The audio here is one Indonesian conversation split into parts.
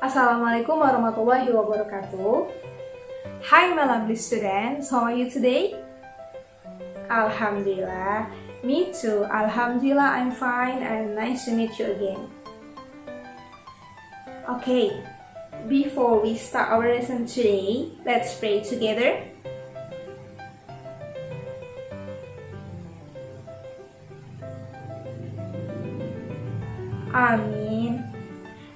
Assalamualaikum warahmatullahi wabarakatuh. Hi my lovely students, how are you today? Alhamdulillah, me too. Alhamdulillah, I'm fine and nice to meet you again. Okay, before we start our lesson today, let's pray together. Amin.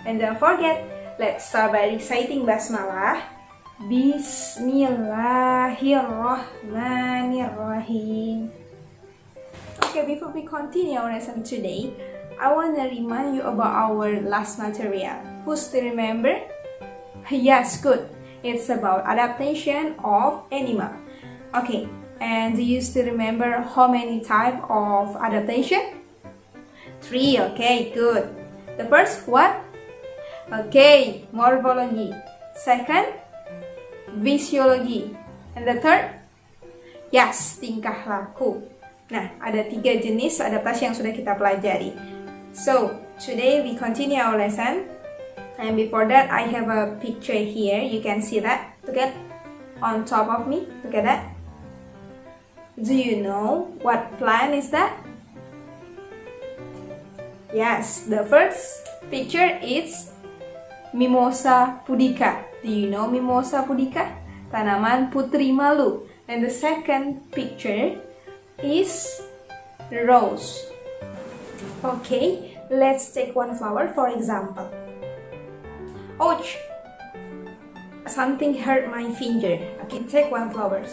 And don't forget, let's start by reciting Basmalah. Bismillahirrahmanirrahim. Okay, before we continue our lesson today, I want to remind you about our last material. Who still remember? Yes, good. It's about adaptation of animal. Okay, and do you still remember how many types of adaptation? 3, okay, good. The first one? Okay, morphology. Second, physiology. And the third? Yes, tingkah laku. Nah, ada 3 jenis adaptasi yang sudah kita pelajari. So, today we continue our lesson. And before that, I have a picture here. You can see that. Look at on top of me. Look at that. Do you know what plant is that? Yes, the first picture is Mimosa pudica. Do you know Mimosa pudica? Tanaman putri malu. And the second picture is rose. Okay, let's take one flower for example. Ouch! Something hurt my finger. Okay, take one flower.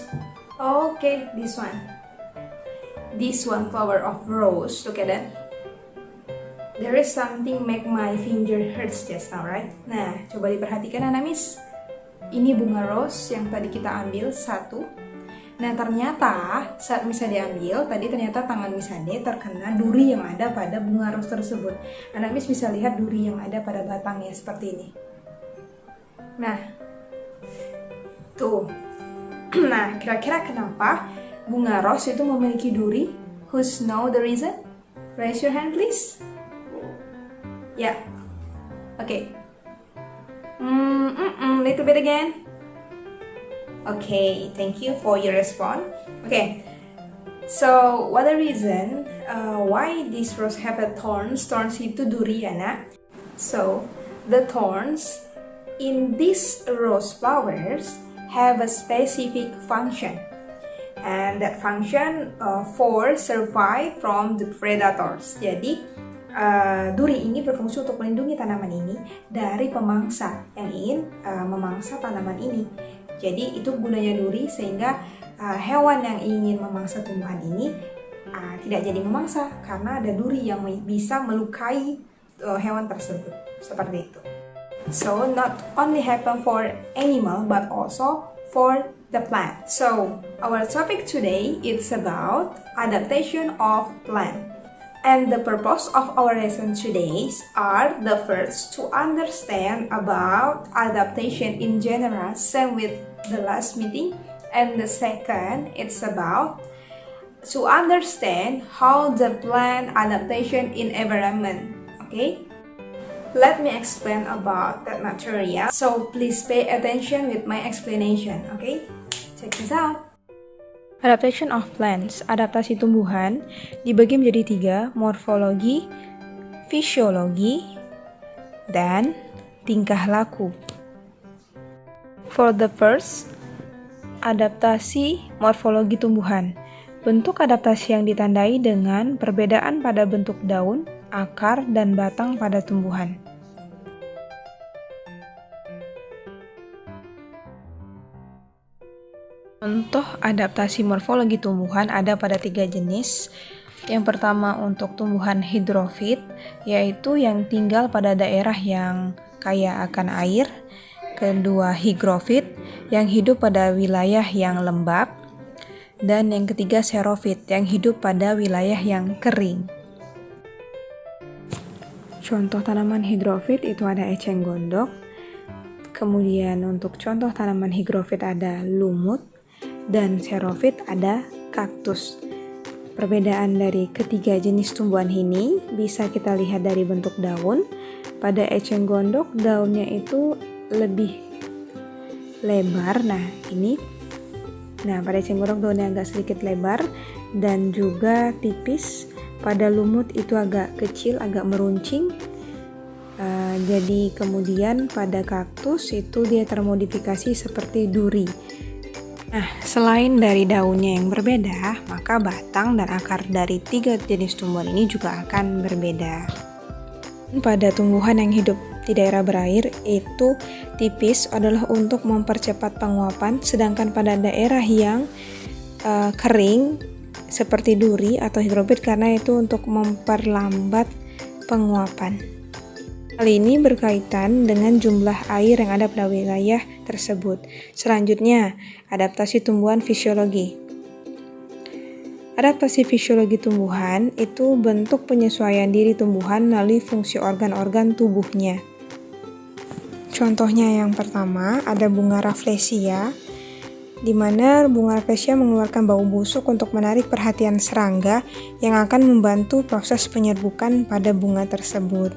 Okay, this one. This one flower of rose. Look at that. There is something make my finger hurts just now, right? Nah, coba diperhatikan anak miss. Ini bunga rose yang tadi kita ambil satu. Nah, ternyata saat Miss Ade ambil, tadi ternyata tangan Miss Ade terkena duri yang ada pada bunga rose tersebut. Anak miss bisa lihat duri yang ada pada batangnya seperti ini. Nah, tuh. Nah, kira-kira kenapa bunga rose itu memiliki duri? Who's know the reason? Raise your hand please. Yeah. Okay. Little bit again. Okay, thank you for your response. Okay. So, what the reason why this rose have a thorns? Thorns itu duri ya nak. So, the thorns in these rose flowers have a specific function. And that function for survive from the predators. Jadi, duri ini berfungsi untuk melindungi tanaman ini dari pemangsa yang ingin memangsa tanaman ini. Jadi itu gunanya duri sehingga hewan yang ingin memangsa tumbuhan ini tidak jadi memangsa karena ada duri yang bisa melukai hewan tersebut. Seperti itu. So not only happen for animal but also for the plant. So our topic today is about adaptation of plant. And the purpose of our lesson today are the first to understand about adaptation in general, same with the last meeting. And the second, it's about to understand how the plant adaptation in environment. Okay? Let me explain about that material. So please pay attention with my explanation. Okay? Check this out. Adaptation of plants, adaptasi tumbuhan, dibagi menjadi 3, morfologi, fisiologi, dan tingkah laku. For the first, adaptasi morfologi tumbuhan. Bentuk adaptasi yang ditandai dengan perbedaan pada bentuk daun, akar, dan batang pada tumbuhan. Contoh adaptasi morfologi tumbuhan ada pada 3 jenis. Yang pertama untuk tumbuhan hidrofit, yaitu yang tinggal pada daerah yang kaya akan air. Kedua, higrofit, yang hidup pada wilayah yang lembab. Dan yang ketiga, xerofit, yang hidup pada wilayah yang kering. Contoh tanaman hidrofit itu ada eceng gondok. Kemudian untuk contoh tanaman higrofit ada lumut. Dan xerofit ada kaktus. Perbedaan dari ketiga jenis tumbuhan ini bisa kita lihat dari bentuk daun. Pada eceng gondok daunnya itu lebih lebar. Nah, pada eceng gondok daunnya agak sedikit lebar dan juga tipis. Pada lumut itu agak kecil, agak meruncing. Jadi kemudian pada kaktus itu dia termodifikasi seperti duri. Nah, selain dari daunnya yang berbeda, maka batang dan akar dari tiga jenis tumbuhan ini juga akan berbeda. Pada tumbuhan yang hidup di daerah berair itu tipis adalah untuk mempercepat penguapan, sedangkan pada daerah yang kering seperti duri atau higrobit karena itu untuk memperlambat penguapan. Hal ini berkaitan dengan jumlah air yang ada pada wilayah tersebut. Selanjutnya, adaptasi tumbuhan fisiologi. Adaptasi fisiologi tumbuhan itu bentuk penyesuaian diri tumbuhan melalui fungsi organ-organ tubuhnya. Contohnya yang pertama ada bunga Rafflesia, di mana bunga Rafflesia mengeluarkan bau busuk untuk menarik perhatian serangga yang akan membantu proses penyerbukan pada bunga tersebut.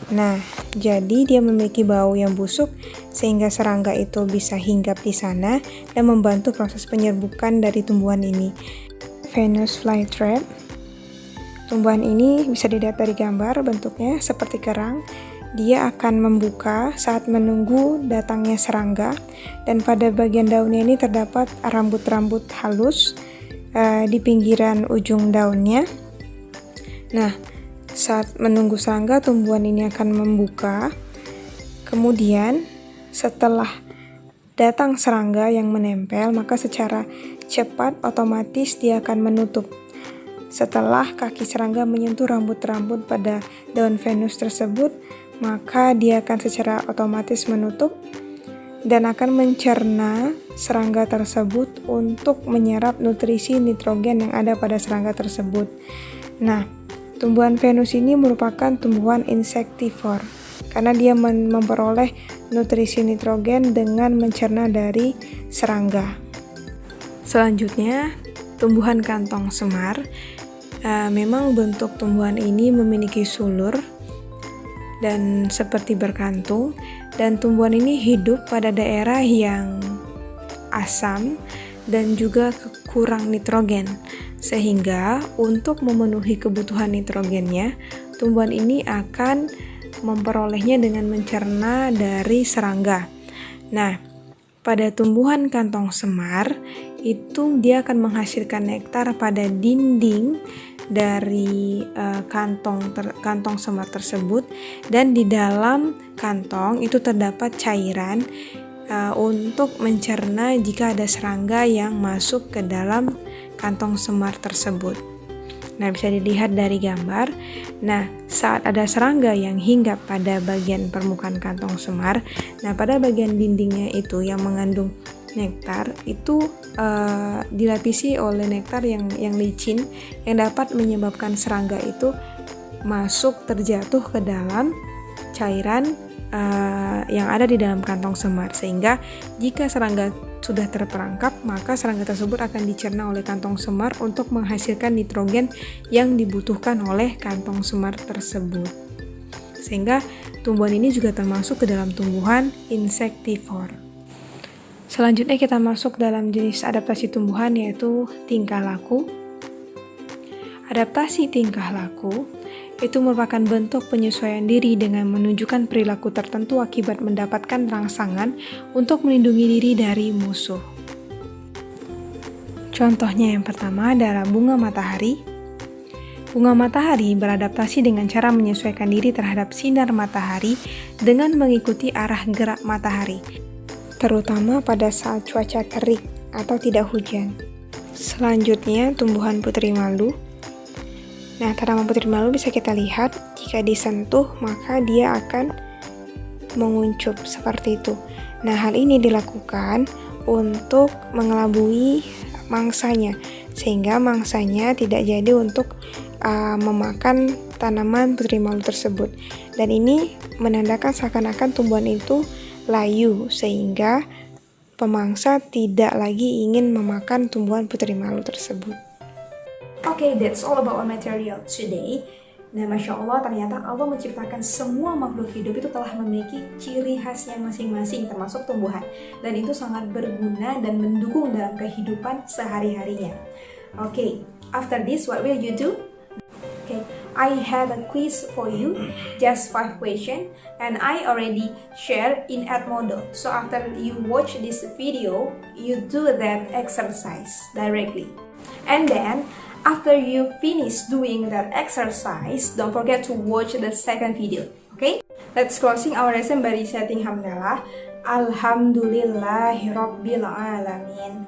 Nah, jadi dia memiliki bau yang busuk sehingga serangga itu bisa hinggap di sana dan membantu proses penyerbukan dari tumbuhan ini. Venus flytrap. Tumbuhan ini bisa dilihat dari gambar, bentuknya seperti kerang. Dia akan membuka saat menunggu datangnya serangga dan pada bagian daunnya ini terdapat rambut-rambut halus di pinggiran ujung daunnya. Nah, saat menunggu serangga, tumbuhan ini akan membuka. Kemudian, setelah datang serangga yang menempel, maka secara cepat otomatis dia akan menutup. Setelah kaki serangga menyentuh rambut-rambut pada daun Venus tersebut, maka dia akan secara otomatis menutup dan akan mencerna serangga tersebut untuk menyerap nutrisi nitrogen yang ada pada serangga tersebut. Nah, tumbuhan Venus ini merupakan tumbuhan insektivor karena dia memperoleh nutrisi nitrogen dengan mencerna dari serangga. Selanjutnya, tumbuhan kantong semar. Memang bentuk tumbuhan ini memiliki sulur dan seperti berkantung, dan tumbuhan ini hidup pada daerah yang asam dan juga kurang nitrogen. Sehingga untuk memenuhi kebutuhan nitrogennya, tumbuhan ini akan memperolehnya dengan mencerna dari serangga. Nah, pada tumbuhan kantong semar, itu dia akan menghasilkan nektar pada dinding dari kantong semar tersebut, dan di dalam kantong itu terdapat cairan untuk mencerna jika ada serangga yang masuk ke dalam kantong semar tersebut. Nah, bisa dilihat dari gambar. Nah, saat ada serangga yang hinggap pada bagian permukaan kantong semar, nah pada bagian dindingnya itu yang mengandung nektar itu dilapisi oleh nektar yang licin yang dapat menyebabkan serangga itu masuk terjatuh ke dalam cairan yang ada di dalam kantong semar, sehingga jika serangga sudah terperangkap, maka serangga tersebut akan dicerna oleh kantong semar untuk menghasilkan nitrogen yang dibutuhkan oleh kantong semar tersebut. Sehingga tumbuhan ini juga termasuk ke dalam tumbuhan insektivor. Selanjutnya kita masuk dalam jenis adaptasi tumbuhan, yaitu tingkah laku. Adaptasi tingkah laku itu merupakan bentuk penyesuaian diri dengan menunjukkan perilaku tertentu akibat mendapatkan rangsangan untuk melindungi diri dari musuh. Contohnya yang pertama adalah bunga matahari. Bunga matahari beradaptasi dengan cara menyesuaikan diri terhadap sinar matahari dengan mengikuti arah gerak matahari, terutama pada saat cuaca terik atau tidak hujan. Selanjutnya, tumbuhan putri malu. Nah, tanaman putri malu bisa kita lihat jika disentuh maka dia akan menguncup seperti itu. Nah, hal ini dilakukan untuk mengelabui mangsanya sehingga mangsanya tidak jadi untuk memakan tanaman putri malu tersebut. Dan ini menandakan seakan-akan tumbuhan itu layu sehingga pemangsa tidak lagi ingin memakan tumbuhan putri malu tersebut. Okay, that's all about our material today. Nah, Masya Allah, ternyata Allah menciptakan semua makhluk hidup itu telah memiliki ciri khasnya masing-masing, termasuk tumbuhan. Dan itu sangat berguna dan mendukung dalam kehidupan sehari-harinya. Okay, after this, what will you do? Okay, I have a quiz for you, just 5 questions, and I already share in Edmodo. So after you watch this video, you do that exercise directly. And then, after you finish doing that exercise, don't forget to watch the second video, okay? Let's closing our lesson by reciting hamdalah. Alhamdulillahirabbil alamin.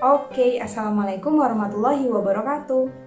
Okay, assalamualaikum warahmatullahi wabarakatuh.